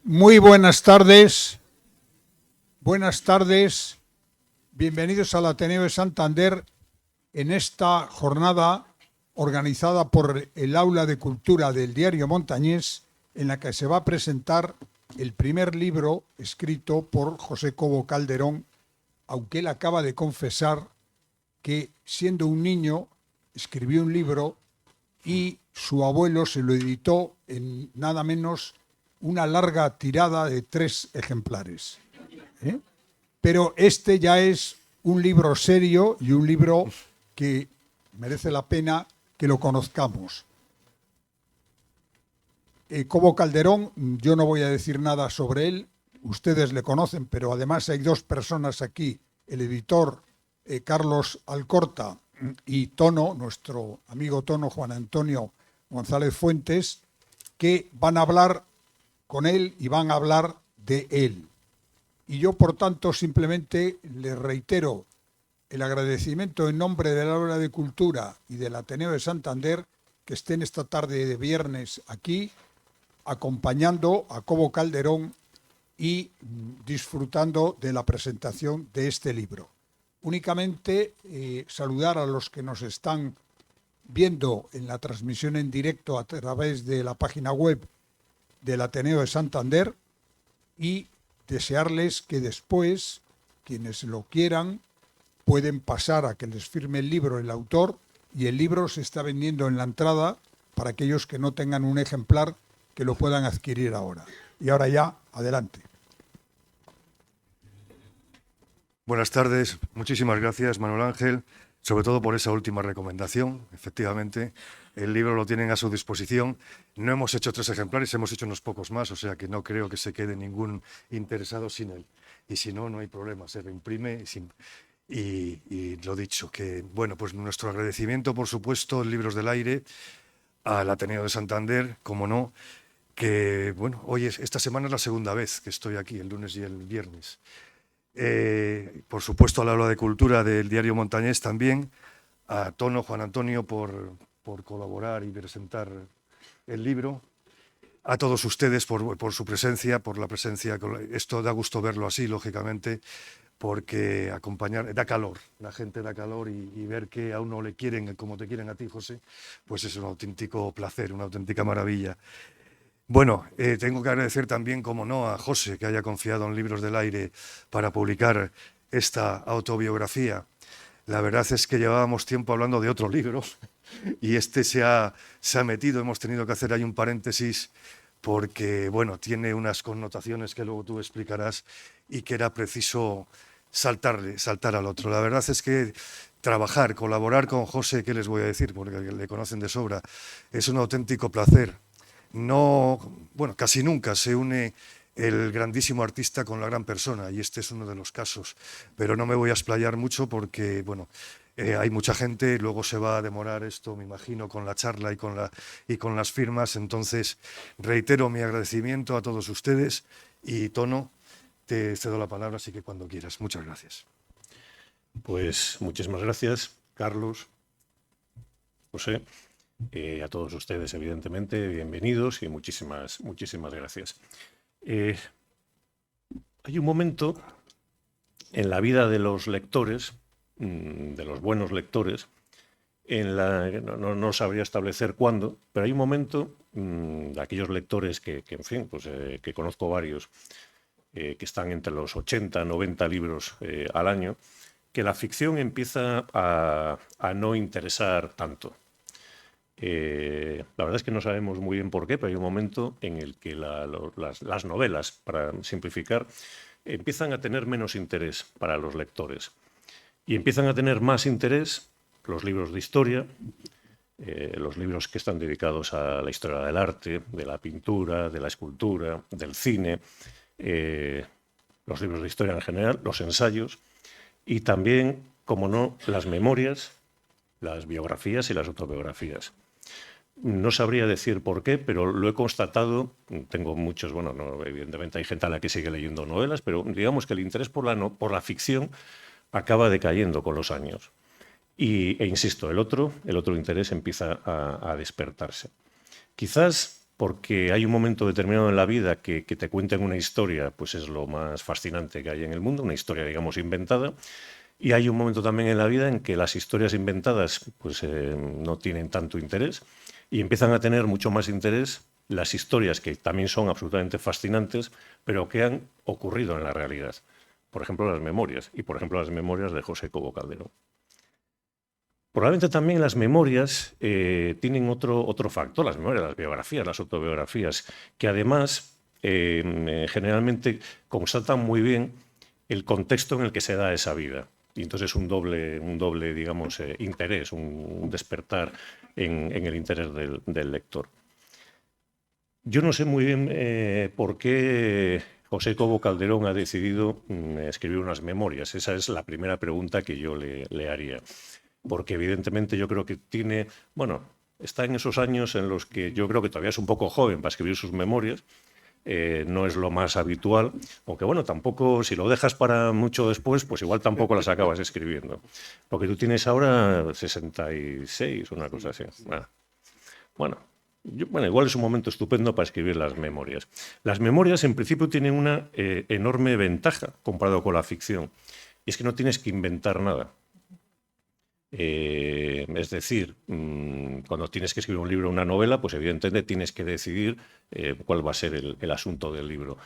Muy buenas tardes, bienvenidos al Ateneo de Santander en esta jornada organizada por el Aula de Cultura del Diario Montañés, en la que se va a presentar el primer libro escrito por José Cobo Calderón, aunque él acaba de confesar que siendo un niño escribió un libro y su abuelo se lo editó en nada menos una larga tirada de 3 ejemplares. Pero este ya es un libro serio y un libro que merece la pena que lo conozcamos. Cobo Calderón, yo no voy a decir nada sobre él, ustedes le conocen, pero además hay 2 personas aquí, el editor Carlos Alcorta y Tono, nuestro amigo Tono, Juan Antonio González Fuentes, que van a hablar con él y van a hablar de él. Y yo, por tanto, simplemente les reitero el agradecimiento en nombre del Aula de Cultura y del Ateneo de Santander que estén esta tarde de viernes aquí acompañando a Cobo Calderón y disfrutando de la presentación de este libro. Únicamente saludar a los que nos están viendo en la transmisión en directo a través de la página web del Ateneo de Santander y desearles que después, quienes lo quieran, pueden pasar a que les firme el libro el autor, y el libro se está vendiendo en la entrada para aquellos que no tengan un ejemplar que lo puedan adquirir ahora. Y ahora ya, adelante. Buenas tardes, muchísimas gracias Manuel Ángel, sobre todo por esa última recomendación. Efectivamente, el libro lo tienen a su disposición. No hemos hecho 3 ejemplares, hemos hecho unos pocos más, o sea que no creo que se quede ningún interesado sin él. Y si no, no hay problema, se reimprime y lo dicho, que bueno, pues nuestro agradecimiento, por supuesto, Libros del Aire, al Ateneo de Santander, como no, que bueno, esta semana es la segunda vez que estoy aquí, el lunes y el viernes. Por supuesto al Aula de Cultura del Diario Montañés también, a Tono, Juan Antonio por colaborar y presentar el libro, a todos ustedes por su presencia, por la presencia. Esto da gusto verlo así, lógicamente, porque acompañar da calor, la gente da calor y ver que a uno le quieren como te quieren a ti, José, pues es un auténtico placer, una auténtica maravilla. Bueno, tengo que agradecer también, como no, a José, que haya confiado en Libros del Aire para publicar esta autobiografía. La verdad es que llevábamos tiempo hablando de otro libro y este se ha metido, hemos tenido que hacer ahí un paréntesis porque, bueno, tiene unas connotaciones que luego tú explicarás y que era preciso saltar al otro. La verdad es que trabajar, colaborar con José, ¿qué les voy a decir? Porque le conocen de sobra, es un auténtico placer. No, bueno, casi nunca se une el grandísimo artista con la gran persona y este es uno de los casos, pero no me voy a explayar mucho porque, bueno, hay mucha gente, luego se va a demorar esto, me imagino, con la charla y con las firmas, entonces reitero mi agradecimiento a todos ustedes y Tono, te cedo la palabra, así que cuando quieras. Muchas gracias. Pues muchísimas gracias, Carlos, José. A todos ustedes, evidentemente, bienvenidos y muchísimas gracias. Hay un momento en la vida de los lectores, de los buenos lectores, no sabría establecer cuándo, pero hay un momento de aquellos lectores que en fin, pues, que conozco varios, que están entre los 80, 90 libros al año, que la ficción empieza a no interesar tanto. La verdad es que no sabemos muy bien por qué, pero hay un momento en el que las novelas, para simplificar, empiezan a tener menos interés para los lectores y empiezan a tener más interés los libros de historia, los libros que están dedicados a la historia del arte, de la pintura, de la escultura, del cine, los libros de historia en general, los ensayos y también, como no, las memorias, las biografías y las autobiografías. No sabría decir por qué, pero lo he constatado. Tengo muchos, bueno, no, evidentemente hay gente a la que sigue leyendo novelas, pero digamos que el interés por la ficción acaba decayendo con los años. E insisto, el otro interés empieza a despertarse. Quizás porque hay un momento determinado en la vida que te cuenten una historia, pues es lo más fascinante que hay en el mundo, una historia, digamos, inventada. Y hay un momento también en la vida en que las historias inventadas pues, no tienen tanto interés y empiezan a tener mucho más interés las historias que también son absolutamente fascinantes, pero que han ocurrido en la realidad. Por ejemplo, las memorias, y por ejemplo las memorias de José Cobo Calderón. Probablemente también las memorias tienen otro factor, las memorias, las biografías, las autobiografías, que además generalmente constatan muy bien el contexto en el que se da esa vida. Y entonces un doble digamos, interés, un despertar en el interés del lector. Yo no sé muy bien por qué José Cobo Calderón ha decidido escribir unas memorias. Esa es la primera pregunta que yo le haría. Porque evidentemente yo creo que tiene, bueno, está en esos años en los que yo creo que todavía es un poco joven para escribir sus memorias, no es lo más habitual, aunque bueno, tampoco, si lo dejas para mucho después, pues igual tampoco las acabas escribiendo, porque tú tienes ahora 66, una cosa así. Bueno, igual es un momento estupendo para escribir las memorias. Las memorias en principio tienen una enorme ventaja comparado con la ficción, y es que no tienes que inventar nada. Es decir, cuando tienes que escribir un libro o una novela, pues evidentemente tienes que decidir cuál va a ser el asunto del libro.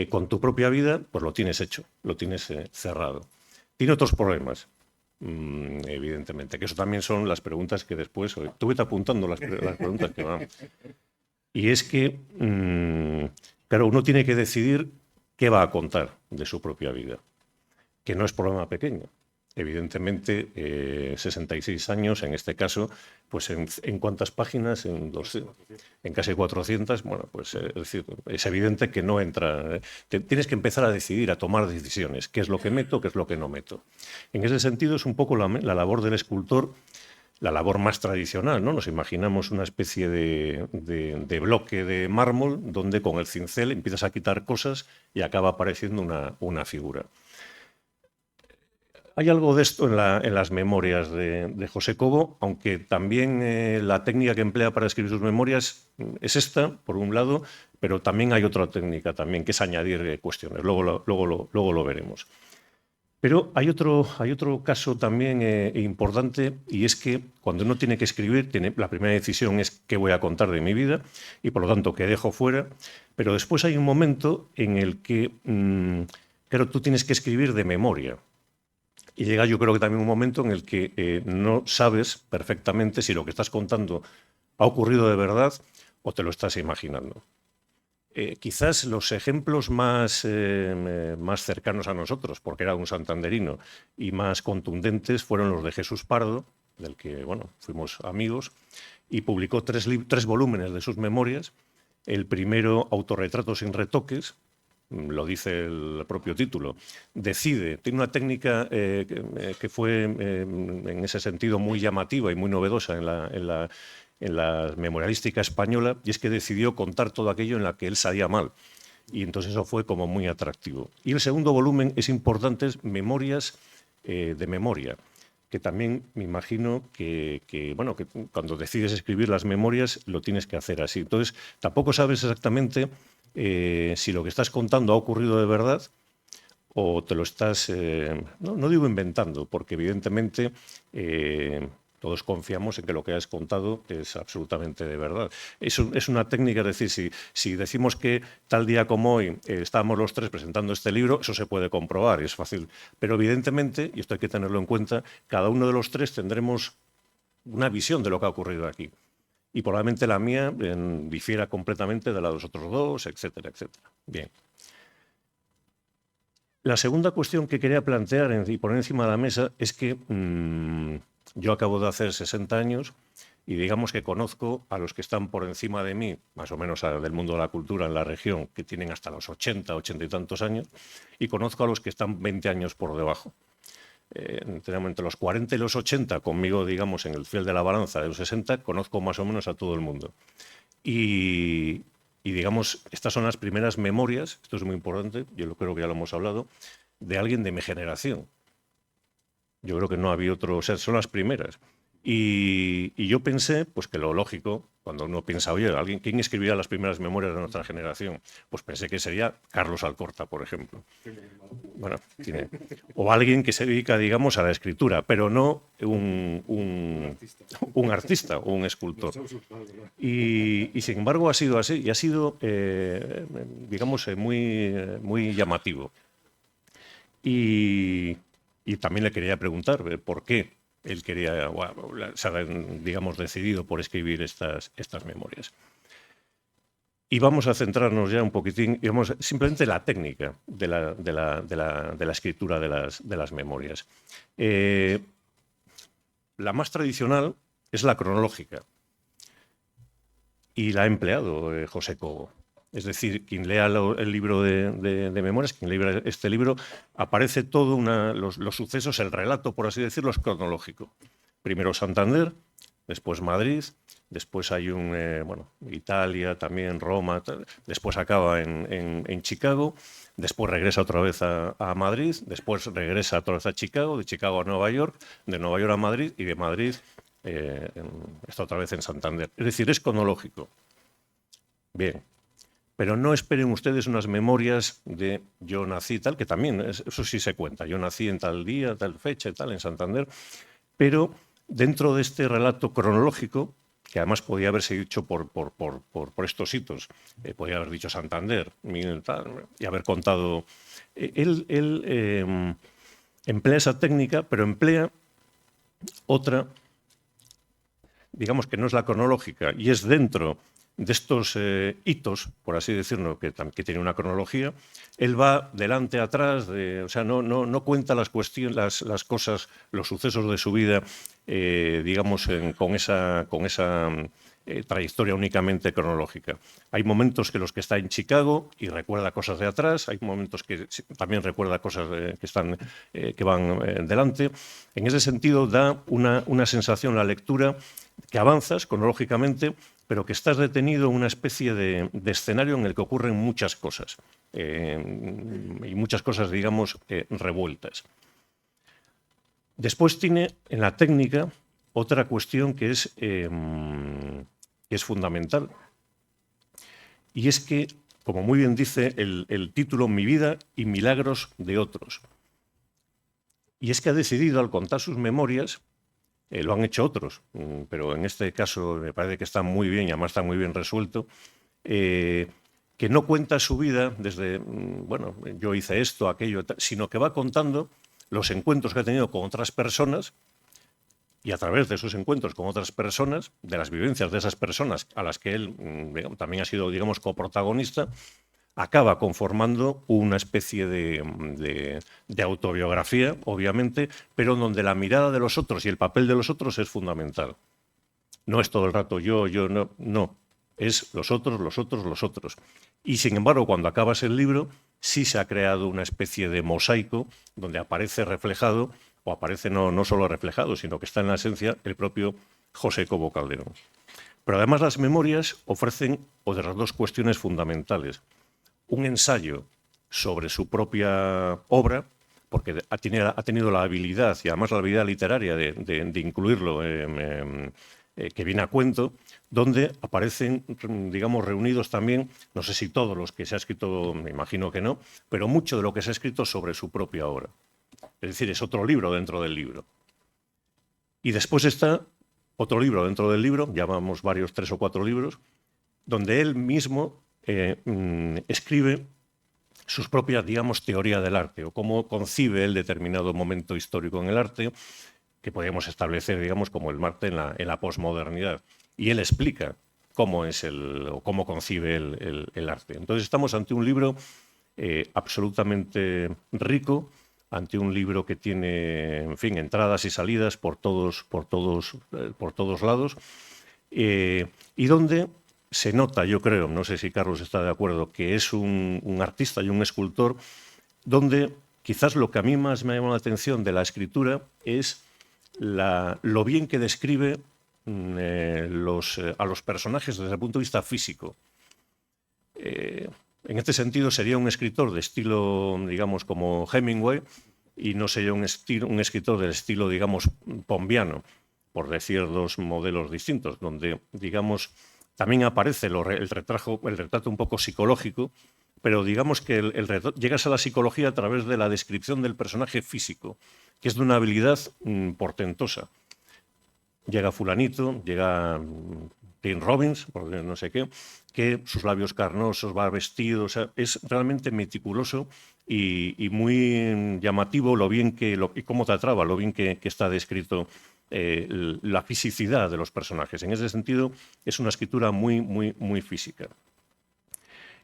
Con tu propia vida, pues lo tienes hecho, lo tienes cerrado. Tiene otros problemas, evidentemente, que eso también son las preguntas que después... Tú vete apuntando las preguntas que van. Y es que, claro, uno tiene que decidir qué va a contar de su propia vida, que no es problema pequeño. Evidentemente, 66 años, en este caso, pues ¿en cuántas páginas? En casi 400. Bueno, pues es decir, es evidente que no entra. Tienes que empezar a decidir, a tomar decisiones. ¿Qué es lo que meto? ¿Qué es lo que no meto? En ese sentido, es un poco la labor del escultor, la labor más tradicional, ¿no? Nos imaginamos una especie de bloque de mármol donde con el cincel empiezas a quitar cosas y acaba apareciendo una figura. Hay algo de esto en las memorias de José Cobo, aunque también la técnica que emplea para escribir sus memorias es esta, por un lado, pero también hay otra técnica también, que es añadir cuestiones. Luego lo veremos. Pero hay otro caso también importante, y es que cuando uno tiene que escribir, la primera decisión es qué voy a contar de mi vida y por lo tanto qué dejo fuera, pero después hay un momento en el que, claro, tú tienes que escribir de memoria. Y llega, yo creo que también un momento en el que no sabes perfectamente si lo que estás contando ha ocurrido de verdad o te lo estás imaginando. Quizás los ejemplos más cercanos a nosotros, porque era un santanderino, y más contundentes fueron los de Jesús Pardo, del que bueno, fuimos amigos, y publicó tres volúmenes de sus memorias. El primero, Autorretrato sin retoques, lo dice el propio título, tiene una técnica que fue en ese sentido muy llamativa y muy novedosa en la memorialística española, y es que decidió contar todo aquello en la que él salía mal. Y entonces eso fue como muy atractivo. Y el segundo volumen es importante, es Memorias de Memoria, que también me imagino que cuando decides escribir las memorias lo tienes que hacer así. Entonces tampoco sabes exactamente si lo que estás contando ha ocurrido de verdad o te lo estás, no digo inventando, porque evidentemente todos confiamos en que lo que has contado es absolutamente de verdad. Es una técnica, es decir, si decimos que tal día como hoy estábamos los tres presentando este libro, eso se puede comprobar y es fácil. Pero evidentemente, y esto hay que tenerlo en cuenta, cada uno de los tres tendremos una visión de lo que ha ocurrido aquí. Y probablemente la mía difiera completamente de la de los otros dos, etcétera, etcétera. Bien. La segunda cuestión que quería plantear y poner encima de la mesa es que yo acabo de hacer 60 años y digamos que conozco a los que están por encima de mí, más o menos del mundo de la cultura en la región, que tienen hasta los 80 y tantos años, y conozco a los que están 20 años por debajo. Entre los 40 y los 80, conmigo, digamos, en el fiel de la balanza de los 60, conozco más o menos a todo el mundo. Y digamos, estas son las primeras memorias, esto es muy importante, yo creo que ya lo hemos hablado, de alguien de mi generación. Yo creo que no había otro, o sea, son las primeras. Y yo pensé, pues que lo lógico, cuando uno piensa, oye, ¿quién escribirá las primeras memorias de nuestra generación? Pues pensé que sería Carlos Alcorta, por ejemplo. Bueno, o alguien que se dedica, digamos, a la escritura, pero no un artista o un escultor. Y sin embargo ha sido así, y ha sido, digamos, muy llamativo. Y también le quería preguntar por qué él quería, se ha, digamos, decidido por escribir estas memorias. Y vamos a centrarnos ya un poquitín, digamos, simplemente en la técnica de la escritura de las memorias. La más tradicional es la cronológica, y la ha empleado José Cobo. Es decir, quien lea el libro de memorias, quien lea este libro, aparece todo los sucesos, el relato, por así decirlo, es cronológico. Primero Santander, después Madrid, después hay Italia, también Roma, después acaba en Chicago, después regresa otra vez a Madrid, después regresa otra vez a Chicago, de Chicago a Nueva York, de Nueva York a Madrid, y de Madrid está otra vez en Santander. Es decir, es cronológico. Bien. Pero no esperen ustedes unas memorias de yo nací tal, que también, eso sí se cuenta. Yo nací en tal día, tal fecha y tal, en Santander. Pero dentro de este relato cronológico, que además podía haberse dicho por estos hitos, podía haber dicho Santander, y haber contado. Él emplea esa técnica, pero emplea otra, digamos que no es la cronológica, y es dentro de estos hitos, por así decirlo, que tiene una cronología. Él va delante, atrás, o sea, no cuenta las cuestiones, las cosas, los sucesos de su vida, digamos, con esa trayectoria únicamente cronológica. Hay momentos que los que está en Chicago y recuerda cosas de atrás, hay momentos que también recuerda cosas que van delante. En ese sentido da una sensación, la lectura, que avanzas cronológicamente, pero que estás detenido en una especie de escenario en el que ocurren muchas cosas, y muchas cosas, digamos, revueltas. Después tiene en la técnica otra cuestión que es fundamental, y es que, como muy bien dice el título, Mi vida y milagros de otros. Y es que ha decidido, al contar sus memorias, lo han hecho otros, pero en este caso me parece que está muy bien, y además está muy bien resuelto, que no cuenta su vida desde, yo hice esto, aquello, sino que va contando los encuentros que ha tenido con otras personas, y a través de esos encuentros con otras personas, de las vivencias de esas personas a las que él también ha sido, digamos, coprotagonista, acaba conformando una especie de autobiografía, obviamente, pero donde la mirada de los otros y el papel de los otros es fundamental. No es todo el rato yo, no. Es los otros, los otros, los otros. Y sin embargo, cuando acabas el libro, sí se ha creado una especie de mosaico donde aparece reflejado, o aparece no solo reflejado, sino que está en la esencia el propio José Cobo Calderón. Pero además las memorias ofrecen otras dos cuestiones fundamentales. Un ensayo sobre su propia obra, porque ha tenido la habilidad, y además la habilidad literaria, de incluirlo, que viene a cuento, donde aparecen, digamos, reunidos también, no sé si todos los que se ha escrito, me imagino que no, pero mucho de lo que se ha escrito sobre su propia obra. Es decir, es otro libro dentro del libro. Y después está otro libro dentro del libro, llamamos varios, 3 o 4 libros, donde él mismo escribe sus propias, digamos, teoría del arte, o cómo concibe el determinado momento histórico en el arte, que podríamos establecer, digamos, como el arte en la posmodernidad. Y él explica cómo es o cómo concibe el arte. Entonces estamos ante un libro absolutamente rico, ante un libro que tiene, en fin, entradas y salidas por todos lados, y donde se nota, yo creo, no sé si Carlos está de acuerdo, que es un artista y un escultor, donde quizás lo que a mí más me ha llamado la atención de la escritura es lo bien que describe a los personajes desde el punto de vista físico. En este sentido sería un escritor de estilo, digamos, como Hemingway, y no sería un escritor del estilo, digamos, pombiano. por decir dos modelos distintos, donde, digamos, también aparece el retrato un poco psicológico, pero digamos que llegas a la psicología a través de la descripción del personaje físico, que es de una habilidad portentosa. Llega fulanito, llega Tim Robbins, por no sé qué, que sus labios carnosos, va vestido, o sea, es realmente meticuloso y muy llamativo y cómo te atrapa, lo bien que está descrito la fisicidad de los personajes. En ese sentido, es una escritura muy, muy, muy física.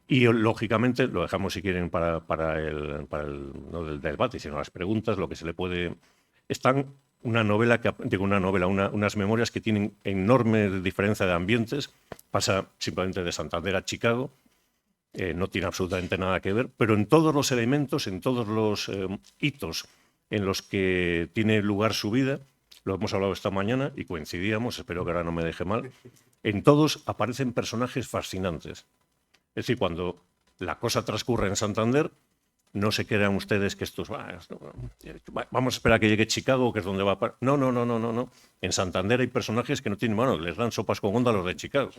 Y lógicamente, lo dejamos si quieren para el no del debate, sino las preguntas, lo que se le puede... unas memorias que tienen enorme diferencia de ambientes. Pasa simplemente de Santander a Chicago, no tiene absolutamente nada que ver, pero en todos los elementos, en todos los hitos en los que tiene lugar su vida, lo hemos hablado esta mañana y coincidíamos, espero que ahora no me deje mal, en todos aparecen personajes fascinantes. Es decir, cuando la cosa transcurre en Santander, no se crean ustedes que estos... Vamos a esperar a que llegue Chicago, que es donde va a parar. No, no, no, no, no, no. En Santander hay personajes que no tienen mano, les dan sopas con onda a los de Chicago.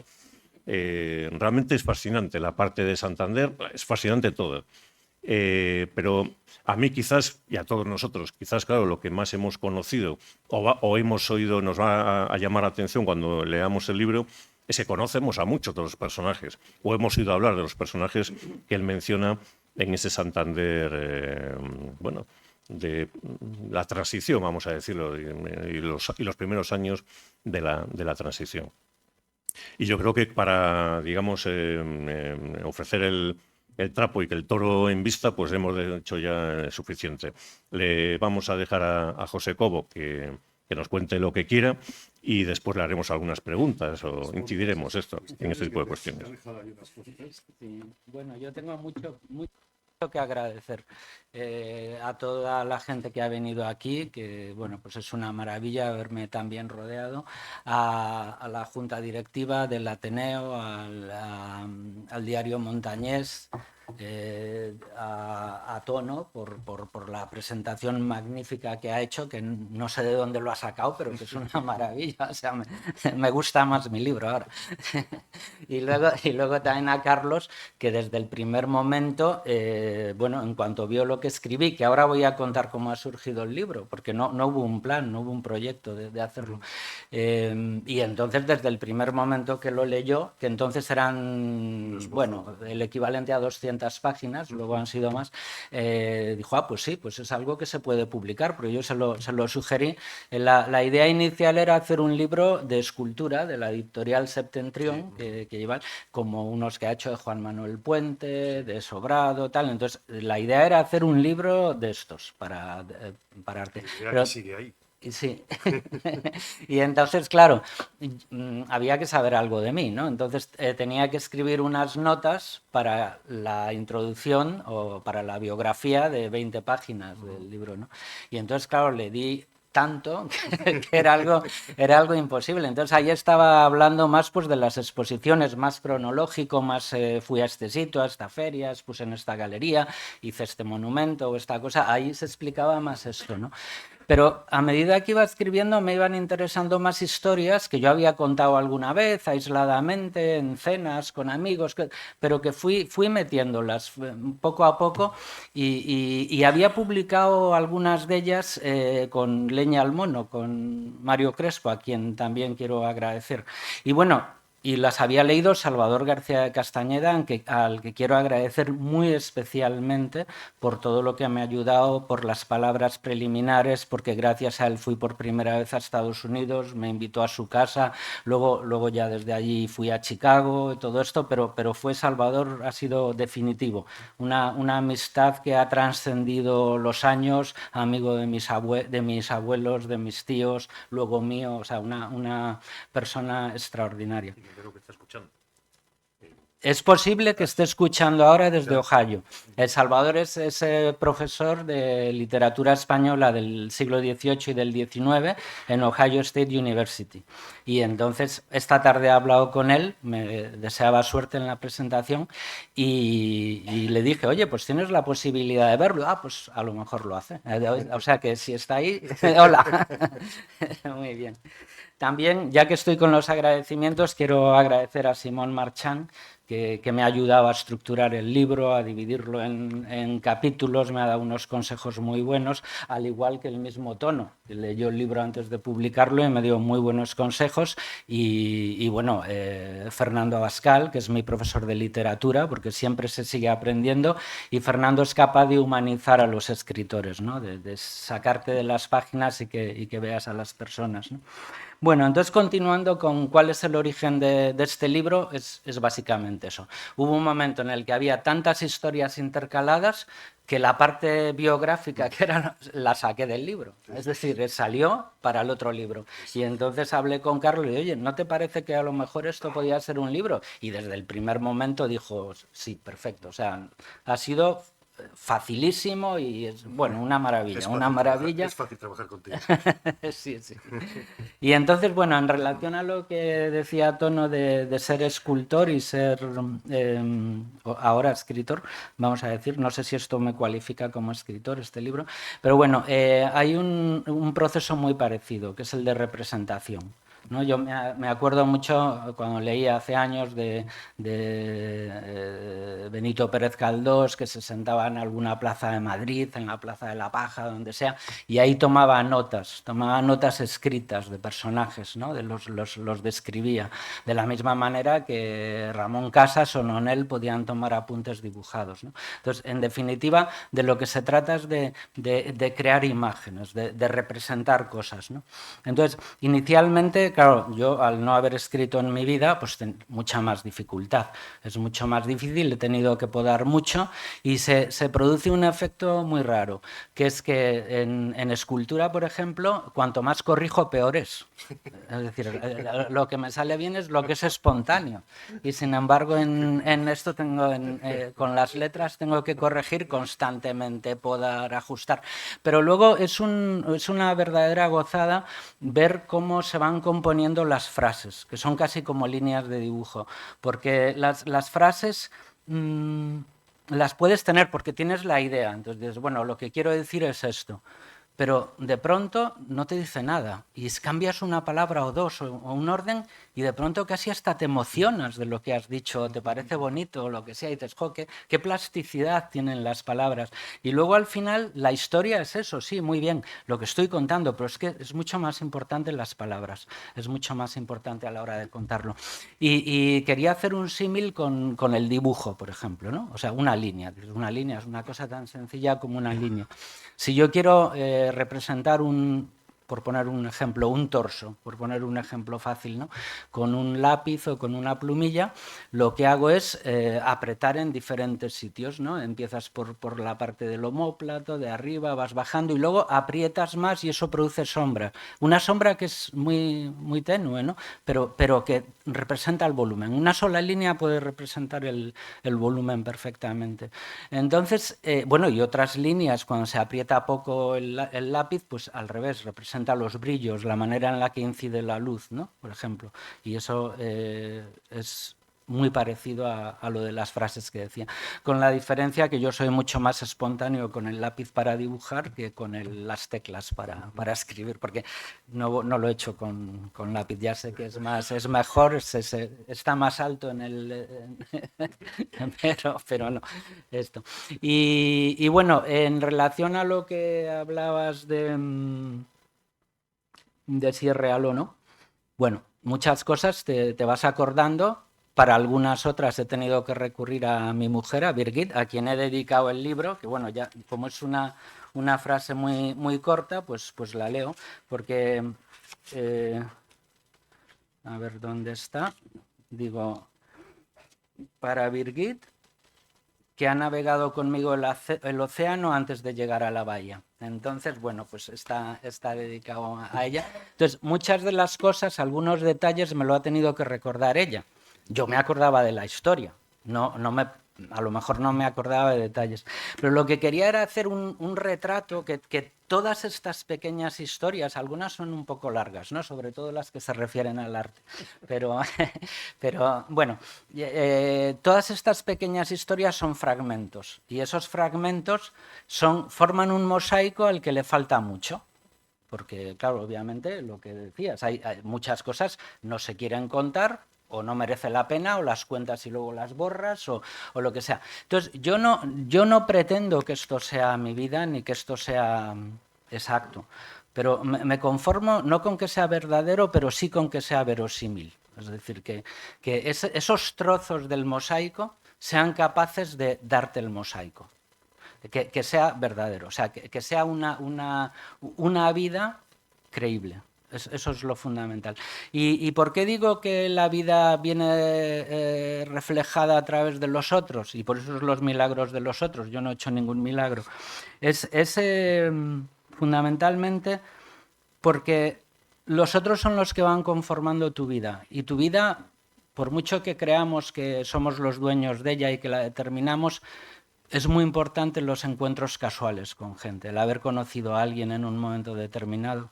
Realmente es fascinante la parte de Santander, es fascinante todo. Pero a mí quizás, y a todos nosotros, quizás, claro, lo que más hemos conocido o hemos oído, nos va a llamar la atención cuando leamos el libro, es que conocemos a muchos de los personajes, o hemos oído hablar de los personajes que él menciona en ese Santander, bueno, de la transición, vamos a decirlo, y los primeros años de la transición. Y yo creo que para, digamos, ofrecer el trapo y que el toro en vista, pues hemos hecho ya suficiente. Le vamos a dejar a José Cobo que nos cuente lo que quiera y después le haremos algunas preguntas o incidiremos en este tipo de cuestiones. Sí. Bueno, yo tengo mucho que agradecer a toda la gente que ha venido aquí, que bueno, pues es una maravilla haberme también rodeado, a la junta directiva del Ateneo, al diario Montañés, a Tono por la presentación magnífica que ha hecho, que no sé de dónde lo ha sacado, pero que es una maravilla, o sea, me gusta más mi libro ahora. y luego también a Carlos, que desde el primer momento, bueno, en cuanto vio lo que escribí, que ahora voy a contar cómo ha surgido el libro, porque no hubo un plan, no hubo un proyecto de hacerlo. Y entonces, desde el primer momento que lo leyó, que entonces eran, bueno, el equivalente a 200 páginas, luego han sido más, dijo, pues sí, pues es algo que se puede publicar, pero yo se lo sugerí. La idea inicial era hacer un libro de escultura de la editorial Septentrión, que lleva como unos que ha hecho de Juan Manuel Puente, de Sobrado, tal. Entonces, la idea era hacer un libro de estos para arte. Pero sigue ahí. Sí, y entonces, claro, había que saber algo de mí, ¿no? Entonces tenía que escribir unas notas para la introducción o para la biografía de 20 páginas del libro, ¿no? Y entonces, claro, le di tanto que era algo imposible. Entonces ahí estaba hablando más pues de las exposiciones, más cronológico, más fui a este sitio, a esta feria, puse en esta galería, hice este monumento o esta cosa, ahí se explicaba más esto, ¿no? Pero a medida que iba escribiendo me iban interesando más historias que yo había contado alguna vez, aisladamente, en cenas, con amigos, pero que fui metiéndolas poco a poco y había publicado algunas de ellas con Leña al Mono, con Mario Crespo, a quien también quiero agradecer. Y bueno, y las había leído Salvador García de Castañeda, al que quiero agradecer muy especialmente por todo lo que me ha ayudado, por las palabras preliminares, porque gracias a él fui por primera vez a Estados Unidos, me invitó a su casa, luego ya desde allí fui a Chicago y todo esto, pero fue Salvador, ha sido definitivo. Una amistad que ha trascendido los años, amigo de mis abuelos, de mis tíos, luego mío, o sea, una persona extraordinaria. Creo que está escuchando. Es posible que esté escuchando ahora desde Ohio. El Salvador es profesor de literatura española del siglo XVIII y del XIX en Ohio State University. Y entonces esta tarde he hablado con él, me deseaba suerte en la presentación y le dije, oye, pues tienes la posibilidad de verlo. Ah, pues a lo mejor lo hace. O sea que si está ahí, hola. Muy bien. También, ya que estoy con los agradecimientos, quiero agradecer a Simón Marchán, que me ha ayudado a estructurar el libro, a dividirlo en capítulos, me ha dado unos consejos muy buenos, al igual que el mismo Tono, que leyó el libro antes de publicarlo y me dio muy buenos consejos, y bueno, Fernando Abascal, que es mi profesor de literatura, porque siempre se sigue aprendiendo, y Fernando es capaz de humanizar a los escritores, ¿no? de sacarte de las páginas y que veas a las personas, ¿no? Bueno, entonces continuando con cuál es el origen de este libro, es básicamente eso. Hubo un momento en el que había tantas historias intercaladas que la parte biográfica que era la saqué del libro. Es decir, salió para el otro libro. Y entonces hablé con Carlos y dije, oye, ¿no te parece que a lo mejor esto podía ser un libro? Y desde el primer momento dijo, sí, perfecto. O sea, ha sido facilísimo y es, bueno, una maravilla, una maravilla. Es fácil trabajar contigo. Sí, sí. Y entonces, bueno, en relación a lo que decía Tono de ser escultor y ser ahora escritor, vamos a decir, no sé si esto me cualifica como escritor, este libro, pero bueno, hay un proceso muy parecido, que es el de representación, ¿no? Yo me acuerdo mucho cuando leía hace años de Benito Pérez Galdós, que se sentaba en alguna plaza de Madrid, en la Plaza de la Paja, donde sea, y ahí tomaba notas escritas de personajes, ¿no? Los describía, de la misma manera que Ramón Casas o Nonel podían tomar apuntes dibujados, ¿no? Entonces, en definitiva, de lo que se trata es de crear imágenes, de representar cosas, ¿no? Entonces, inicialmente, claro, yo al no haber escrito en mi vida, pues mucha más dificultad. Es mucho más difícil, he tenido que podar mucho y se produce un efecto muy raro, que es que en escultura, por ejemplo, cuanto más corrijo, peor es. Es decir, lo que me sale bien es lo que es espontáneo. Y sin embargo, en esto con las letras tengo que corregir constantemente, podar, ajustar. Pero luego es una verdadera gozada ver cómo se van componiendo las frases, que son casi como líneas de dibujo, porque las frases las puedes tener porque tienes la idea. Entonces dices, bueno, lo que quiero decir es esto. Pero de pronto no te dice nada y cambias una palabra o dos o un orden y de pronto casi hasta te emocionas de lo que has dicho, te parece bonito o lo que sea y dices, jo, qué plasticidad tienen las palabras. Y luego al final la historia es eso, sí, muy bien, lo que estoy contando, pero es que es mucho más importante las palabras, es mucho más importante a la hora de contarlo. Y quería hacer un símil con el dibujo, por ejemplo, ¿no? O sea, una línea es una cosa tan sencilla como una línea. Si yo quiero representar por poner un ejemplo, un torso, por poner un ejemplo fácil, ¿no? Con un lápiz o con una plumilla, lo que hago es apretar en diferentes sitios, ¿no? Empiezas por la parte del omóplato, de arriba, vas bajando y luego aprietas más y eso produce sombra. Una sombra que es muy, muy tenue, ¿no? Pero que representa el volumen. Una sola línea puede representar el volumen perfectamente. Entonces, bueno, y otras líneas, cuando se aprieta poco el lápiz, pues al revés, representa los brillos, la manera en la que incide la luz, ¿no? Por ejemplo. Y eso es muy parecido a lo de las frases que decía, con la diferencia que yo soy mucho más espontáneo con el lápiz para dibujar que con las teclas para escribir, porque no lo he hecho con lápiz, ya sé que es mejor, está más alto en el... pero no, esto. Y bueno, en relación a lo que hablabas de si es real o no, bueno, muchas cosas te vas acordando. Para algunas otras he tenido que recurrir a mi mujer, a Birgit, a quien he dedicado el libro, que bueno, ya como es una frase muy, muy corta, pues la leo, porque, a ver dónde está, digo, para Birgit, que ha navegado conmigo el océano antes de llegar a la bahía. Entonces, bueno, pues está dedicado a ella. Entonces, muchas de las cosas, algunos detalles me lo ha tenido que recordar ella. Yo me acordaba de la historia, A lo mejor no me acordaba de detalles, pero lo que quería era hacer un retrato que todas estas pequeñas historias, algunas son un poco largas, ¿no? Sobre todo las que se refieren al arte, pero bueno, todas estas pequeñas historias son fragmentos y esos fragmentos forman un mosaico al que le falta mucho. Porque, claro, obviamente, lo que decías, hay muchas cosas no se quieren contar o no merece la pena, o las cuentas y luego las borras, o lo que sea. Entonces, yo no pretendo que esto sea mi vida ni que esto sea exacto, pero me conformo no con que sea verdadero, pero sí con que sea verosímil. Es decir, que esos trozos del mosaico sean capaces de darte el mosaico. Que sea verdadero, o sea, que sea una vida creíble. Eso es lo fundamental. ¿Y por qué digo que la vida viene reflejada a través de los otros? Y por eso es los milagros de los otros. Yo no he hecho ningún milagro. Es fundamentalmente porque los otros son los que van conformando tu vida. Y tu vida, por mucho que creamos que somos los dueños de ella y que la determinamos, es muy importante los encuentros casuales con gente, el haber conocido a alguien en un momento determinado.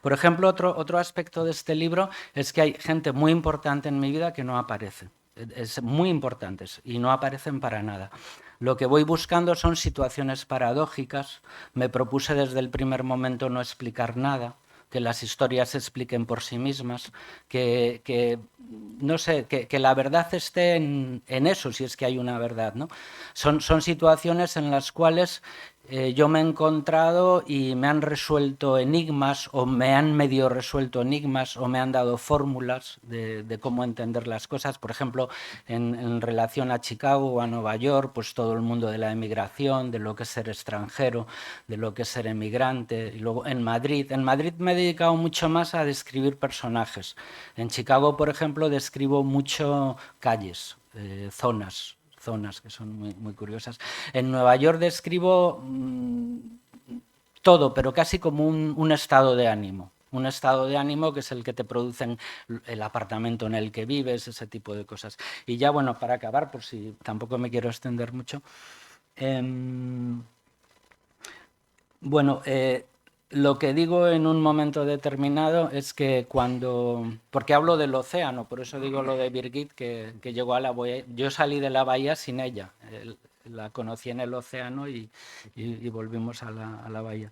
Por ejemplo, otro aspecto de este libro es que hay gente muy importante en mi vida que no aparece. Es muy importantes y no aparecen para nada. Lo que voy buscando son situaciones paradójicas. Me propuse desde el primer momento no explicar nada, que las historias se expliquen por sí mismas, no sé, que la verdad esté en eso, si es que hay una verdad, ¿no? Son situaciones en las cuales yo me he encontrado y me han resuelto enigmas, o me han medio resuelto enigmas, o me han dado fórmulas de cómo entender las cosas. Por ejemplo, en relación a Chicago o a Nueva York, pues todo el mundo de la emigración, de lo que es ser extranjero, de lo que es ser emigrante. Y luego en Madrid me he dedicado mucho más a describir personajes. En Chicago, por ejemplo, describo mucho calles, zonas que son muy, muy curiosas. En Nueva York describo todo, pero casi como un estado de ánimo. Un estado de ánimo que es el que te producen el apartamento en el que vives, ese tipo de cosas. Y ya, bueno, para acabar, por si tampoco me quiero extender mucho. Bueno, lo que digo en un momento determinado es que porque hablo del océano, por eso digo lo de Birgit, que llegó a la bahía. Yo salí de la bahía sin ella, la conocí en el océano y volvimos a la bahía.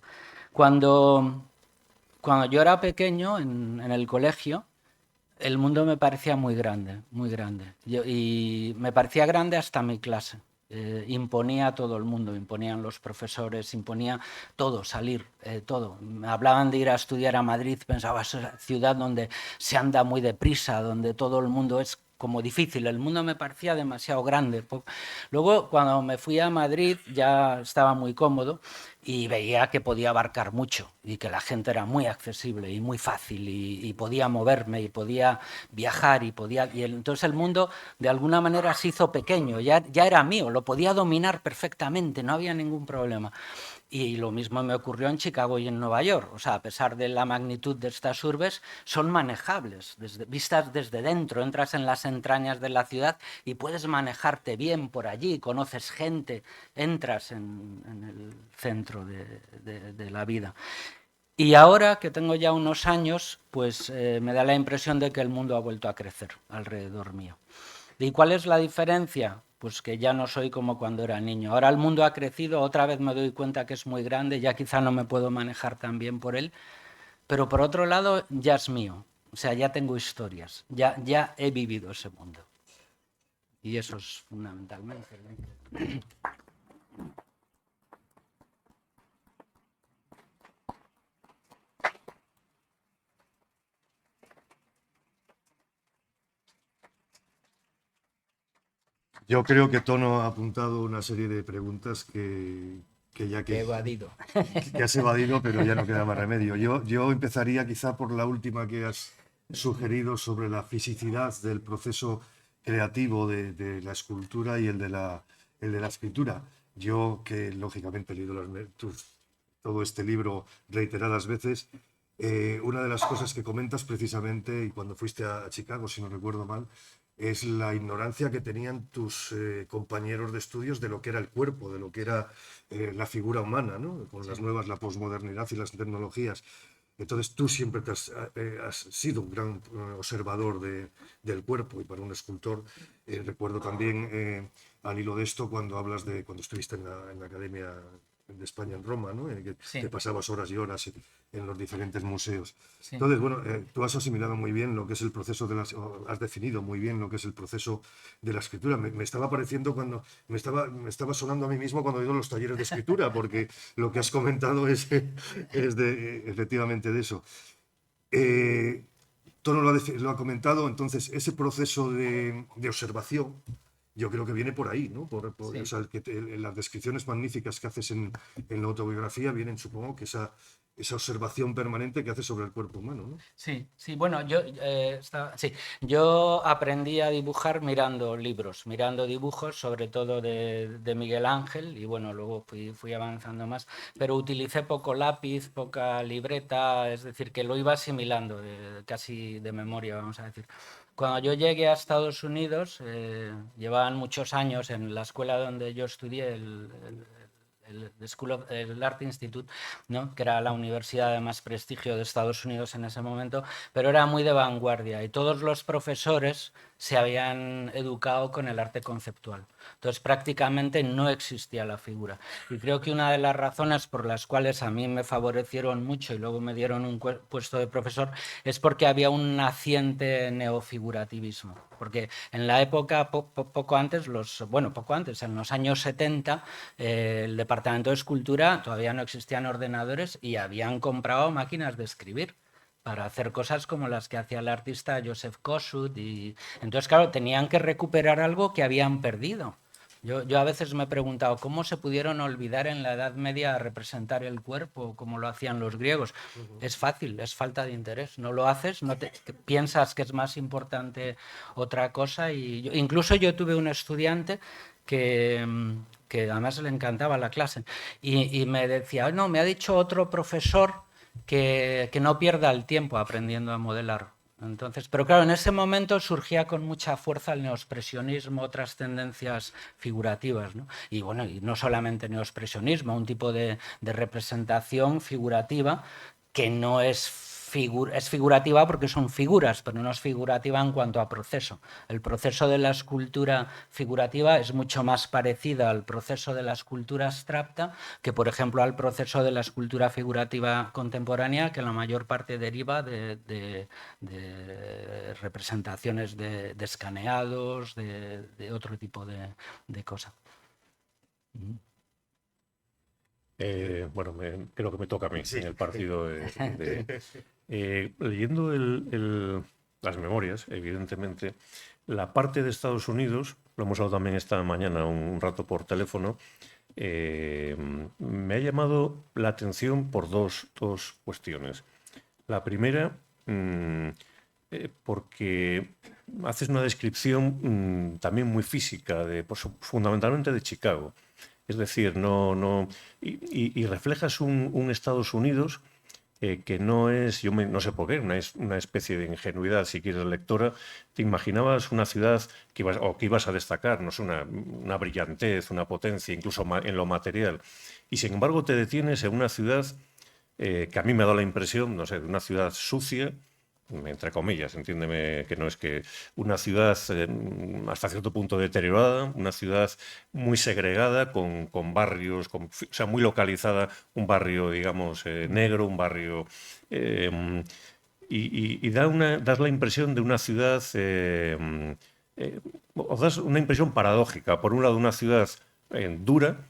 Cuando yo era pequeño, en el colegio, el mundo me parecía muy grande, muy grande. Y me parecía grande hasta mi clase. Imponía a todo el mundo, imponían los profesores, imponía todo, salir, todo. Me hablaban de ir a estudiar a Madrid, pensaba, es una ciudad donde se anda muy deprisa, donde todo el mundo es como difícil. El mundo me parecía demasiado grande. Luego, cuando me fui a Madrid, ya estaba muy cómodo y veía que podía abarcar mucho y que la gente era muy accesible y muy fácil y podía moverme y podía viajar y entonces el mundo de alguna manera se hizo pequeño, ya era mío, lo podía dominar perfectamente, no había ningún problema. Y lo mismo me ocurrió en Chicago y en Nueva York. O sea, a pesar de la magnitud de estas urbes, son manejables, vistas desde dentro. Entras en las entrañas de la ciudad y puedes manejarte bien por allí, conoces gente, entras en el centro de la vida. Y ahora que tengo ya unos años, pues me da la impresión de que el mundo ha vuelto a crecer alrededor mío. ¿Y cuál es la diferencia? Pues que ya no soy como cuando era niño. Ahora el mundo ha crecido, otra vez me doy cuenta que es muy grande, ya quizá no me puedo manejar tan bien por él, pero por otro lado ya es mío. O sea, ya tengo historias, ya he vivido ese mundo. Y eso es fundamentalmente. Yo creo que Tono ha apuntado una serie de preguntas que He evadido. que has evadido, pero ya no queda más remedio. Yo empezaría quizá por la última que has sugerido sobre la fisicidad del proceso creativo de la escultura y el de la escritura. Yo, que lógicamente he leído todo este libro reiteradas veces, una de las cosas que comentas precisamente, y cuando fuiste a Chicago, si no recuerdo mal, es la ignorancia que tenían tus compañeros de estudios de lo que era el cuerpo, de lo que era la figura humana, ¿no? Con las nuevas, la posmodernidad y las tecnologías. Entonces tú siempre has sido un gran observador del cuerpo, y para un escultor recuerdo también al hilo de esto cuando hablas de cuando estuviste en la Academia de España en Roma, ¿no? Que Sí. te pasabas horas y horas en los diferentes museos. Sí. Entonces, bueno, tú has asimilado muy bien lo que es el proceso has definido muy bien lo que es el proceso de la escritura. Me estaba pareciendo cuando, me estaba sonando a mí mismo cuando he ido a los talleres de escritura, porque lo que has comentado es efectivamente de eso. Tono lo ha comentado, entonces ese proceso de observación, yo creo que viene por ahí, ¿no? Sí. O sea, las descripciones magníficas que haces en la autobiografía vienen, supongo, que esa observación permanente que haces sobre el cuerpo humano, ¿no? Sí, sí, bueno, yo aprendí a dibujar mirando libros, mirando dibujos, sobre todo de Miguel Ángel, y bueno, luego fui avanzando más, pero utilicé poco lápiz, poca libreta, es decir, que lo iba asimilando casi de memoria, vamos a decir. Cuando yo llegué a Estados Unidos, llevaban muchos años en la escuela donde yo estudié, el Art Institute, ¿no? Que era la universidad de más prestigio de Estados Unidos en ese momento, pero era muy de vanguardia y todos los profesores se habían educado con el arte conceptual. Entonces prácticamente no existía la figura. Y creo que una de las razones por las cuales a mí me favorecieron mucho y luego me dieron un puesto de profesor es porque había un naciente neofigurativismo. Porque en la época, poco antes, en los años 70, el Departamento de Escultura todavía no existían ordenadores y habían comprado máquinas de escribir para hacer cosas como las que hacía el artista Joseph Kosuth. Y entonces, claro, tenían que recuperar algo que habían perdido. Yo a veces me he preguntado cómo se pudieron olvidar en la Edad Media representar el cuerpo como lo hacían los griegos. Es fácil, es falta de interés. No lo haces, piensas que es más importante otra cosa. Y incluso yo tuve un estudiante que además le encantaba la clase y me decía, no, me ha dicho otro profesor que no pierda el tiempo aprendiendo a modelar. Entonces, pero claro, en ese momento surgía con mucha fuerza el neoexpresionismo, otras tendencias figurativas, ¿no? Y bueno, y no solamente neoexpresionismo, un tipo de representación figurativa que no es figurativa porque son figuras, pero no es figurativa en cuanto a proceso. El proceso de la escultura figurativa es mucho más parecido al proceso de la escultura abstracta que, por ejemplo, al proceso de la escultura figurativa contemporánea, que la mayor parte deriva de representaciones de escaneados, de otro tipo de cosas. Bueno, creo que me toca a mí en el partido. Leyendo las memorias, evidentemente, la parte de Estados Unidos, lo hemos hablado también esta mañana un rato por teléfono, me ha llamado la atención por dos cuestiones. La primera, porque haces una descripción también muy física, pues, fundamentalmente de Chicago. Es decir, y reflejas un Estados Unidos que no es, no sé por qué, una especie de ingenuidad, si quieres, lectora. Te imaginabas una ciudad que ibas a destacar, no sé, una brillantez, una potencia, incluso en lo material. Y sin embargo te detienes en una ciudad que a mí me ha dado la impresión, no sé, de una ciudad sucia, entre comillas, entiéndeme, que no es que una ciudad hasta cierto punto deteriorada, una ciudad muy segregada, con barrios, o sea, muy localizada, un barrio, digamos, negro, un barrio... y das la impresión de una ciudad... o das una impresión paradójica. Por un lado, una ciudad dura,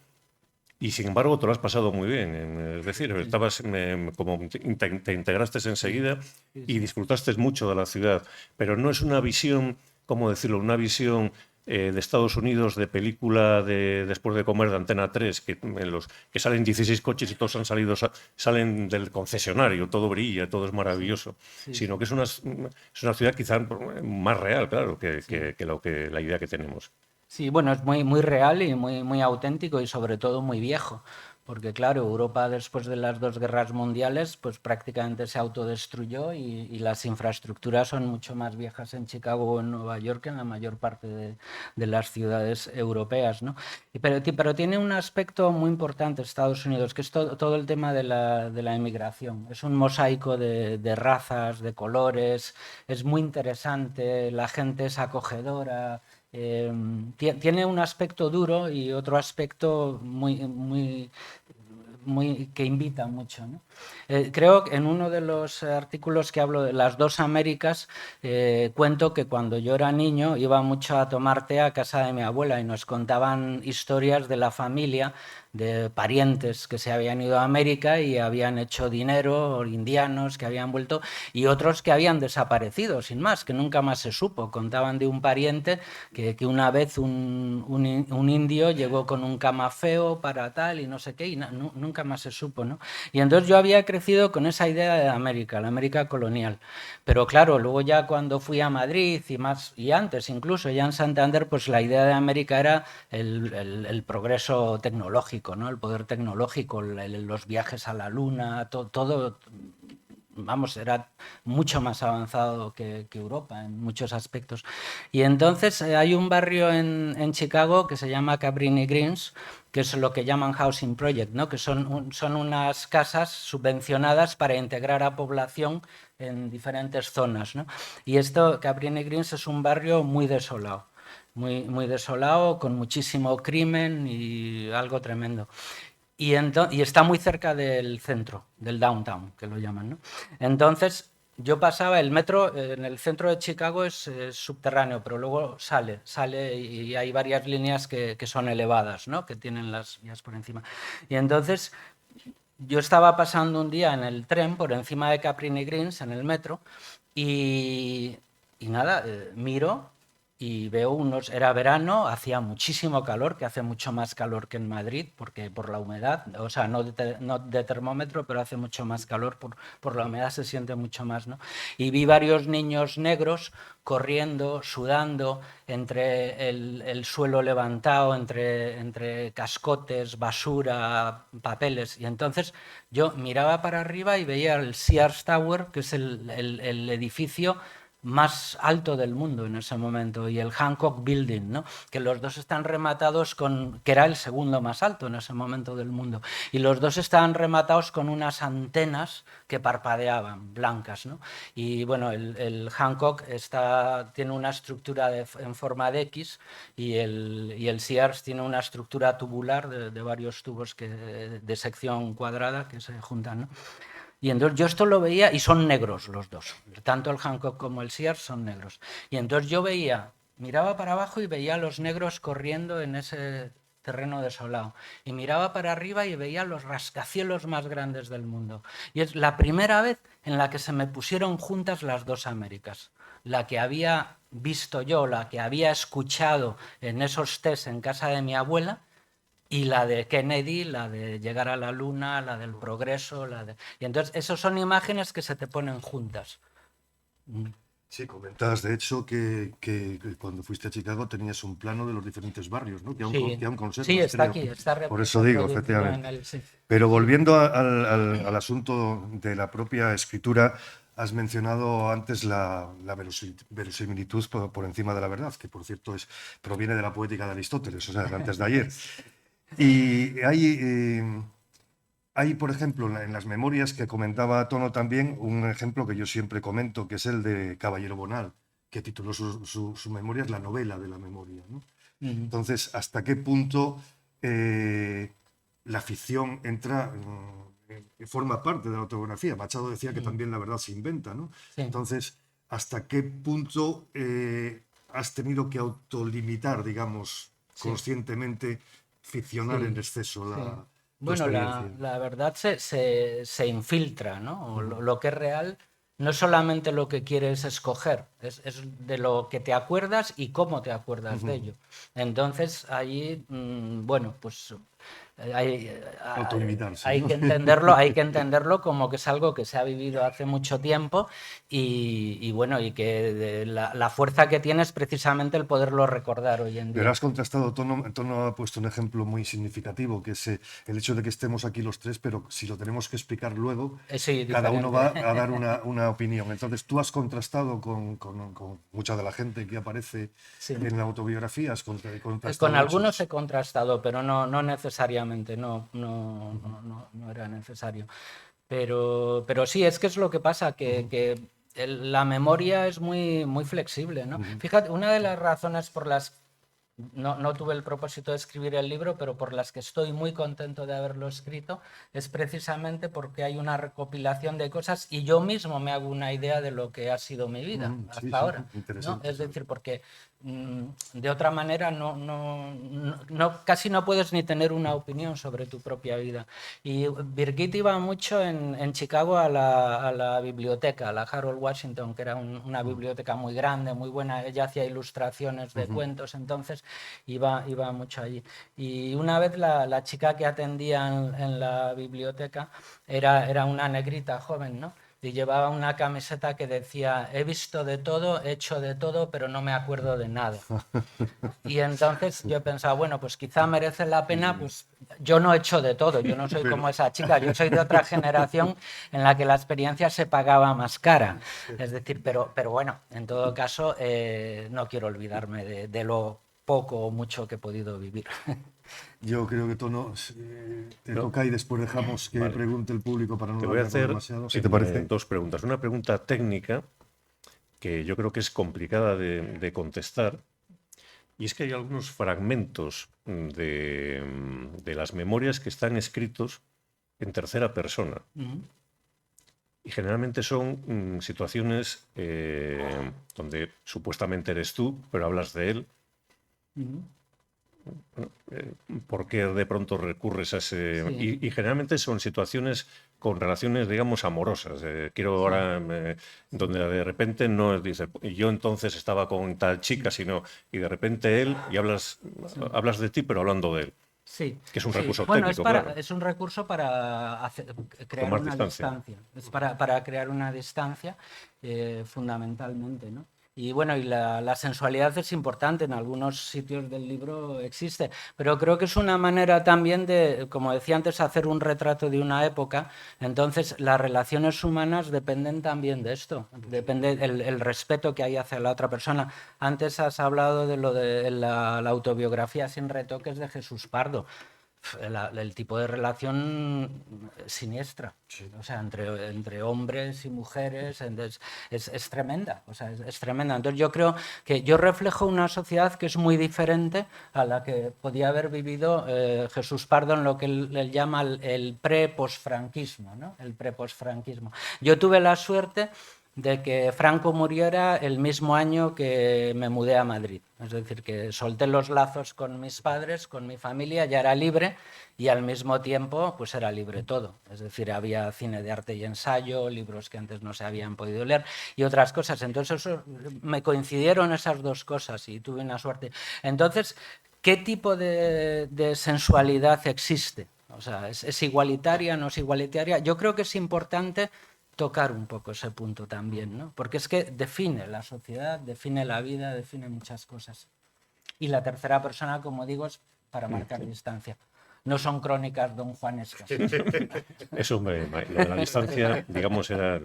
y sin embargo te lo has pasado muy bien. Es decir, estabas como te integraste enseguida y disfrutaste mucho de la ciudad. Pero no es una visión, ¿cómo decirlo? Una visión de Estados Unidos de película de después de comer de Antena 3, que salen 16 coches y todos salen del concesionario, todo brilla, todo es maravilloso. Sino que es una ciudad quizá más real, claro, que la idea que tenemos. Sí, bueno, es muy, muy real y muy, muy auténtico y sobre todo muy viejo, porque claro, Europa después de las dos guerras mundiales pues prácticamente se autodestruyó y las infraestructuras son mucho más viejas en Chicago o en Nueva York que en la mayor parte de las ciudades europeas, ¿no? Pero tiene un aspecto muy importante Estados Unidos, que es todo el tema de la inmigración. Es un mosaico de razas, de colores, es muy interesante, la gente es acogedora. Tiene un aspecto duro y otro aspecto que invita mucho, ¿no? Creo que en uno de los artículos que hablo de las dos Américas, cuento que cuando yo era niño iba mucho a tomar té a casa de mi abuela y nos contaban historias de la familia, de parientes que se habían ido a América y habían hecho dinero, o indianos que habían vuelto, y otros que habían desaparecido, sin más, que nunca más se supo. Contaban de un pariente que una vez un indio llegó con un camafeo para tal y no sé qué, y nunca más se supo, ¿no? Y entonces yo había crecido con esa idea de América, la América colonial. Pero claro, luego ya cuando fui a Madrid y antes incluso, ya en Santander, pues la idea de América era el progreso tecnológico, ¿no? El poder tecnológico, los viajes a la luna, todo, vamos, era mucho más avanzado que Europa en muchos aspectos. Y entonces hay un barrio en Chicago que se llama Cabrini Greens, que es lo que llaman Housing Project, ¿no? Que son unas casas subvencionadas para integrar a población en diferentes zonas, ¿no? Y Cabrini Greens es un barrio muy desolado. Muy desolado, con muchísimo crimen y algo tremendo. Y está muy cerca del centro, del downtown, que lo llaman, ¿no? Entonces, yo pasaba, el metro en el centro de Chicago es subterráneo, pero luego sale y hay varias líneas que son elevadas, ¿no? Que tienen las vías por encima. Y entonces, yo estaba pasando un día en el tren por encima de Cabrini Greens, en el metro, y nada, miro y veo era verano, hacía muchísimo calor, que hace mucho más calor que en Madrid, porque por la humedad, o sea, no de termómetro, pero hace mucho más calor, por la humedad se siente mucho más, ¿no? Y vi varios niños negros corriendo, sudando, entre el suelo levantado, entre cascotes, basura, papeles, y entonces yo miraba para arriba y veía el Sears Tower, que es el edificio más alto del mundo en ese momento, y el Hancock Building, ¿no? Que los dos están rematados que era el segundo más alto en ese momento del mundo, y los dos estaban rematados con unas antenas que parpadeaban, blancas, ¿no? Y bueno, el Hancock tiene una estructura en forma de X y el Sears tiene una estructura tubular de varios tubos de sección cuadrada que se juntan, ¿no? Y entonces yo esto lo veía, y son negros los dos, tanto el Hancock como el Sears son negros. Y entonces yo miraba para abajo y veía a los negros corriendo en ese terreno desolado. Y miraba para arriba y veía los rascacielos más grandes del mundo. Y es la primera vez en la que se me pusieron juntas las dos Américas. La que había visto yo, la que había escuchado en esos test en casa de mi abuela, y la de Kennedy, la de llegar a la luna, la del progreso, Y entonces, esas son imágenes que se te ponen juntas. Sí, comentabas, de hecho, que cuando fuiste a Chicago tenías un plano de los diferentes barrios, ¿no? Que aún conservas. Sí, está creo. aquí, está Por eso digo, efectivamente. Pero volviendo al asunto de la propia escritura, has mencionado antes la verosimilitud por encima de la verdad, que por cierto proviene de la poética de Aristóteles, o sea, de antes de ayer. Y hay, por ejemplo, en las memorias que comentaba Tono también, un ejemplo que yo siempre comento, que es el de Caballero Bonal, que tituló su memoria es La novela de la memoria, ¿no? Entonces, ¿hasta qué punto la ficción forma parte de la autobiografía? Machado decía que también la verdad se inventa, ¿no? Sí. Entonces, ¿hasta qué punto has tenido que autolimitar, digamos, conscientemente, ficcionar en exceso la Bueno, experiencia? la verdad se infiltra, ¿no? O lo que es real no es solamente lo que quieres escoger, es de lo que te acuerdas y cómo te acuerdas de ello. Entonces, ahí, bueno, pues Autolimitarse, hay ¿no? hay que entenderlo como que es algo que se ha vivido hace mucho tiempo y bueno, y que la fuerza que tiene es precisamente el poderlo recordar hoy en día. Pero has contrastado, Tono ha puesto un ejemplo muy significativo, que es el hecho de que estemos aquí los tres, pero si lo tenemos que explicar luego, Sí, cada uno diferente. va a dar una opinión. Entonces, tú has contrastado con mucha de la gente que aparece Sí. en la autobiografía, has contrastado Con algunos hechos. he contrastado, pero no necesariamente, no era necesario. Pero sí, es que es lo que pasa, que la memoria es muy flexible, ¿no? Fíjate, una de las razones por las no tuve el propósito de escribir el libro, pero por las que estoy muy contento de haberlo escrito, es precisamente porque hay una recopilación de cosas y yo mismo me hago una idea de lo que ha sido mi vida hasta Sí, ahora. interesante. ¿No? Es decir, porque de otra manera casi no puedes ni tener una opinión sobre tu propia vida. Y Birgit iba mucho en Chicago a la biblioteca, a la Harold Washington, que era una biblioteca muy grande, muy buena. Ella hacía ilustraciones de cuentos, entonces iba mucho allí. Y una vez la chica que atendía en la biblioteca era una negrita joven, ¿no? Y llevaba una camiseta que decía: he visto de todo, he hecho de todo, pero no me acuerdo de nada. Y entonces yo pensaba, bueno, pues quizá merece la pena, pues yo no he hecho de todo, yo no soy como esa chica, yo soy de otra generación en la que la experiencia se pagaba más cara. Es decir, pero bueno, en todo caso, no quiero olvidarme de lo poco o mucho que he podido vivir. Yo creo que Tono te toca y después dejamos que Vale. pregunte el público para no Te voy a alargarlo hacer demasiado. ¿Sí te parece? dos preguntas. Una pregunta técnica que yo creo que es complicada de contestar, y es que hay algunos fragmentos de las memorias que están escritos en tercera persona. Y generalmente son situaciones donde supuestamente eres tú, pero hablas de él. ¿Por qué de pronto recurres a ese...? Sí. Y generalmente son situaciones con relaciones, digamos, amorosas. Quiero ahora, donde de repente no dice, yo entonces estaba con tal chica, sino, y de repente él, y hablas de ti, pero hablando de él. Sí, Que es un sí. recurso Bueno, técnico, es claro. es un recurso para crear Tomar una distancia. distancia. Es para crear una distancia, fundamentalmente, ¿no? Y bueno, y la sensualidad es importante, en algunos sitios del libro existe, pero creo que es una manera también de, como decía antes, hacer un retrato de una época. Entonces, las relaciones humanas dependen también de esto, depende el respeto que hay hacia la otra persona. Antes has hablado de lo de la autobiografía sin retoques de Jesús Pardo. El tipo de relación siniestra, o sea, entre hombres y mujeres, es tremenda, o sea, es tremenda. Entonces yo creo que yo reflejo una sociedad que es muy diferente a la que podía haber vivido Jesús Pardo en lo que él llama el pre-posfranquismo, ¿no? El pre-posfranquismo. Yo tuve la suerte de que Franco muriera el mismo año que me mudé a Madrid. Es decir, que solté los lazos con mis padres, con mi familia, ya era libre y al mismo tiempo pues era libre todo. Es decir, había cine de arte y ensayo, libros que antes no se habían podido leer y otras cosas. Entonces me coincidieron esas dos cosas y tuve una suerte. Entonces, ¿qué tipo de sensualidad existe? O sea, ¿es igualitaria, no es igualitaria? Yo creo que es importante tocar un poco ese punto también, ¿no? Porque es que define la sociedad, define la vida, define muchas cosas. Y la tercera persona, como digo, es para marcar distancia. No son crónicas donjuanescas. Eso, lo de la distancia, digamos, era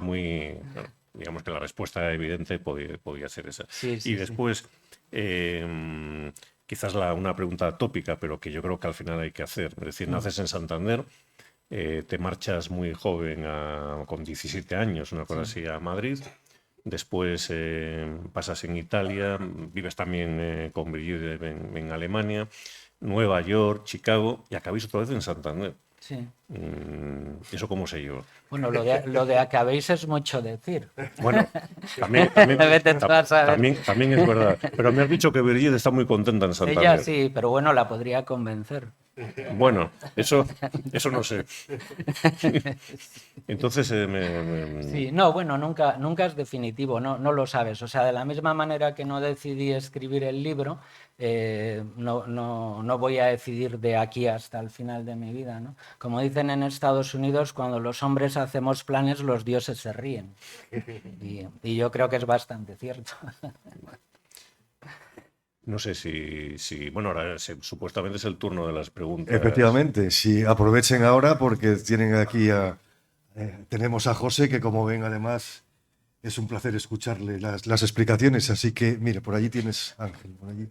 muy... Digamos que la respuesta evidente podía ser esa. Sí, sí, y después, quizás una pregunta tópica, pero que yo creo que al final hay que hacer. Es decir, naces en Santander, te marchas muy joven, con 17 años, una cosa así, a Madrid. Después pasas en Italia, vives también con Brigitte en Alemania, Nueva York, Chicago, y acabáis otra vez en Santander. Sí. ¿Eso cómo se lleva? Bueno, lo de acabéis es mucho decir. Bueno, también es verdad. Pero me has dicho que Brigitte está muy contenta en Santander. Ella sí, pero bueno, la podría convencer. Bueno, eso no sé. Entonces, Sí, no, bueno, nunca es definitivo, no lo sabes. O sea, de la misma manera que no decidí escribir el libro, no voy a decidir de aquí hasta el final de mi vida, ¿no? Como dicen en Estados Unidos, cuando los hombres hacemos planes, los dioses se ríen. Y yo creo que es bastante cierto. no sé si bueno, ahora supuestamente es el turno de las preguntas. Efectivamente, sí, aprovechen ahora porque tienen aquí tenemos a José, que como ven además es un placer escucharle las explicaciones, así que mire, por allí tienes Ángel, por allí.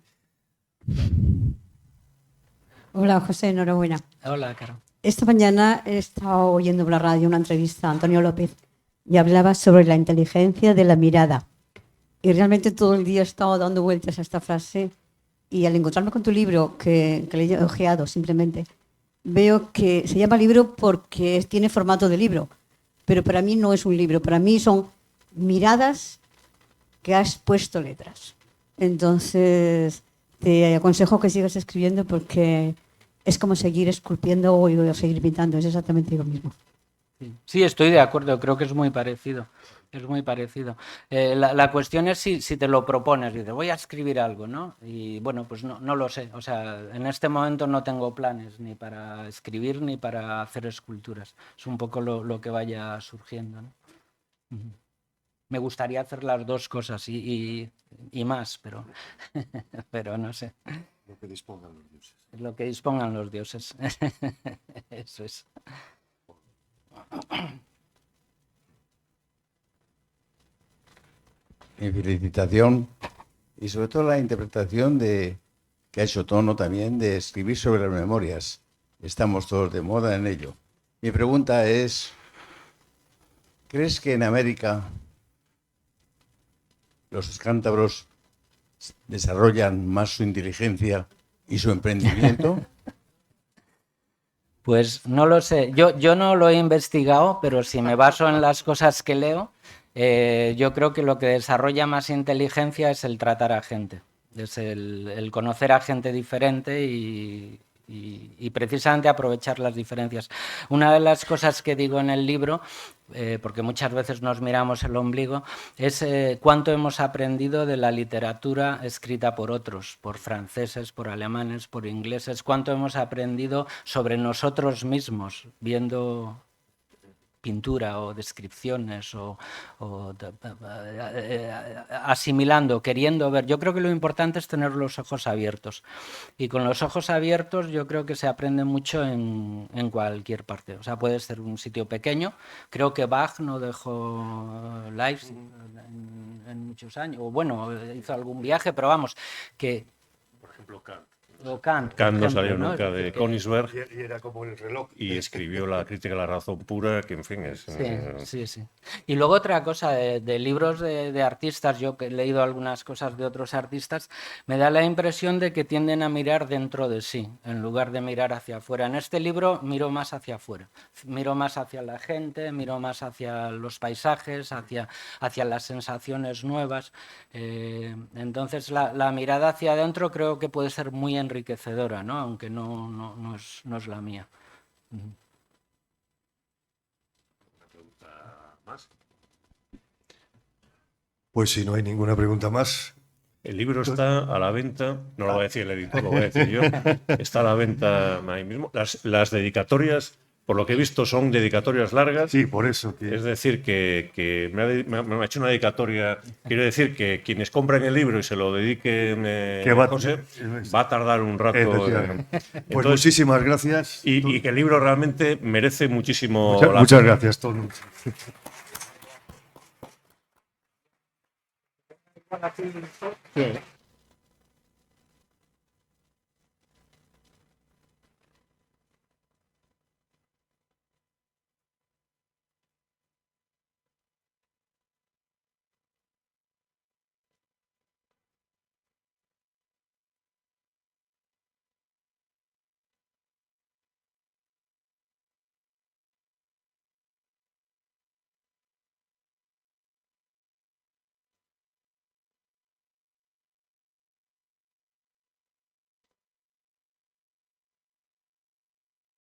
Hola, José, enhorabuena. Hola, Caro. Esta mañana he estado oyendo por la radio una entrevista a Antonio López y hablaba sobre la inteligencia de la mirada. Y realmente todo el día he estado dando vueltas a esta frase y al encontrarme con tu libro, que le he ojeado simplemente, veo que se llama libro porque tiene formato de libro, pero para mí no es un libro, para mí son miradas que has puesto letras. Entonces, te aconsejo que sigas escribiendo porque es como seguir esculpiendo o seguir pintando, es exactamente lo mismo. Sí, estoy de acuerdo, creo que es muy parecido. Es muy parecido. La cuestión es si te lo propones, dices, voy a escribir algo, ¿no? Y bueno, pues no lo sé. O sea, en este momento no tengo planes ni para escribir ni para hacer esculturas. Es un poco lo que vaya surgiendo, ¿no? Me gustaría hacer las dos cosas y más, pero no sé. Lo que dispongan los dioses. Lo que dispongan los dioses. Eso es. Mi felicitación y sobre todo la interpretación que ha hecho Tono también de escribir sobre las memorias. Estamos todos de moda en ello. Mi pregunta es, ¿crees que en América los cántabros desarrollan más su inteligencia y su emprendimiento? Pues no lo sé. Yo no lo he investigado, pero si me baso en las cosas que leo, yo creo que lo que desarrolla más inteligencia es el tratar a gente, es el conocer a gente diferente y precisamente aprovechar las diferencias. Una de las cosas que digo en el libro, porque muchas veces nos miramos el ombligo, es cuánto hemos aprendido de la literatura escrita por otros, por franceses, por alemanes, por ingleses, cuánto hemos aprendido sobre nosotros mismos viendo pintura o descripciones o asimilando, queriendo ver. Yo creo que lo importante es tener los ojos abiertos. Y con los ojos abiertos yo creo que se aprende mucho en cualquier parte. O sea, puede ser un sitio pequeño. Creo que Bach no dejó Leipzig en muchos años. O bueno, hizo algún viaje, pero vamos, que... Por ejemplo, Kant. Kant No salió nunca de Königsberg Y era como el reloj. y escribió la crítica de la razón pura, que en fin es... Sí. Y luego otra cosa, de libros de artistas, yo que he leído algunas cosas de otros artistas, me da la impresión de que tienden a mirar dentro de sí, en lugar de mirar hacia afuera. En este libro miro más hacia afuera, miro más hacia la gente, miro más hacia los paisajes, hacia las sensaciones nuevas. Entonces la mirada hacia adentro creo que puede ser muy enriquecedora, ¿no? Aunque no es la mía. Pues si no hay ninguna pregunta más. El libro está a la venta, no lo va a decir el editor, lo voy a decir yo, está a la venta ahí mismo. Las dedicatorias, por lo que he visto, son dedicatorias largas. Sí, por eso. Es decir, que me ha hecho una dedicatoria. Quiero decir que quienes compren el libro y se lo dediquen a José, va a tardar un rato. Pues Entonces, muchísimas gracias. Y que el libro realmente merece muchísimo. Muchas gracias, Tono. Sí.